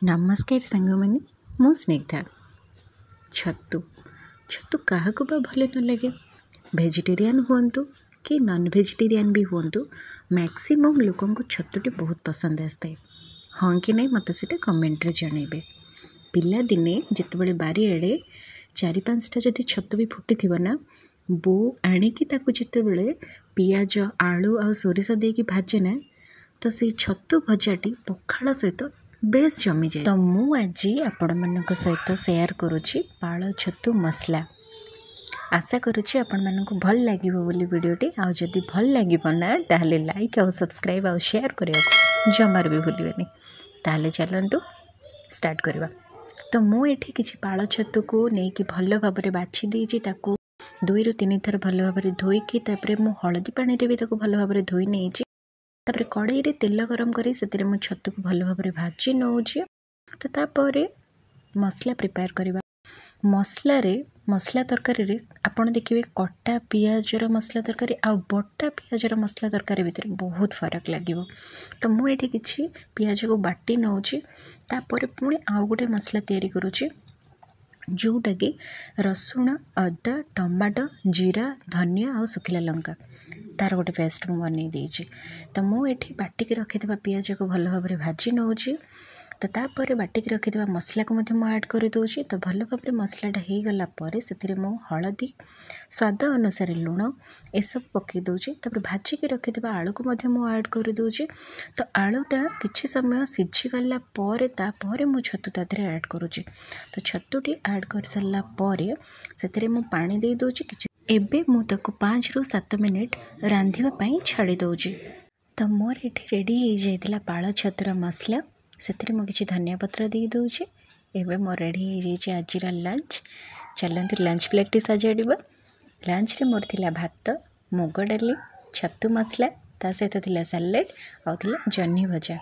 नमस्कार सांगमाने मु स्निग्धा। छतु छतु क्या भल न लगे वेजिटेरियन हुंतु कि नॉन वेजिटेरियन भी हुंतु मैक्सिमम लोक छतुटी बहुत पसंद आसता हाँ कि नहीं मत से कमेंट्रे जनइबे। पिला दिने जिते बारी आड़े 4-5टा जदि छतु भी फुटी थी ना बो आणिकी जिते पियाज आलू आ सोरिष देकी भाजे ना तो से छतु भजाटी पखाड़ सहित बेस जमी जाए। तो मु आज आपण मानक सहित शेयर करुच्ची पाଳ छतु मसला। आशा करुच्ची आपण मानक भल लगे बोली वीडियोटी आ जदि भल लगे ना ताहले लाइक और सब्सक्राइब और शेयर करने जमार भी भूलिए। ताहले चलतु स्टार्ट करवा। तो मुझे किसी पाଳ छतु को लेकिन भल भाव में बाछि देछि ताकू 2-3 थर भल भाव में धोईकी तापर मु हलदी पानी भी भल भाव में धोई नहीं तापर कड़ाई रे तेल गरम करी से मु छतु को भल भाव में भाजी नौची। तो तापर मसला प्रिपेयर करवा। मसला तरकारी रे आपण देखिए कटा पियाजर मसला तरकारी आ बटा पियाजर मसला तरकारी भितर बहुत फरक लगे। तो मुझे किसी पियाज को बाटी नौची तापर पुणी आउ गोटे मसला तैयारी करुच्ची जोटा कि रसुण अदा टमाटो जीरा धनिया और सुखिला लंका तार गोटे पेस्ट मु बन देछि। तो मुझे बाटिक रखिथा पियाज को भल भाव में भाजी नौची। तो तापर बाटिक रखिथा मसला को ऐड कर दूसरी। तो भल भाव में मसलाटा हो गला से मु हलदी स्वाद अनुसार लुण ए सब पकई दूसरी। तापर भाजिक रखिथा आलू को ऐड कर दूसरी। तो आलूटा किछि समय सिझी गला तापर मु छतु तादरे ऐड करुच्ची। तो छतुटी ऐड कर सारा पर से मु पानी दे दूसरी किछि एबे मु ताको 5 ରୁ 7 मिनिट रांधिबा पई छाड़ी दउची। तो मोर एठी रेडी हो जाइतिला पाळ छतुर मसला से मु किछि धनिया पत्र दे दउची। एबे मोर रेडी हो जाइछि आजिरा लंच। चलंतु लंच प्लेट सजाड़िबा। लंच रे मोर थिला भात मुग डाली छतु मसला ता सहित थिला सैलेड आ थिला जन्नी भजा।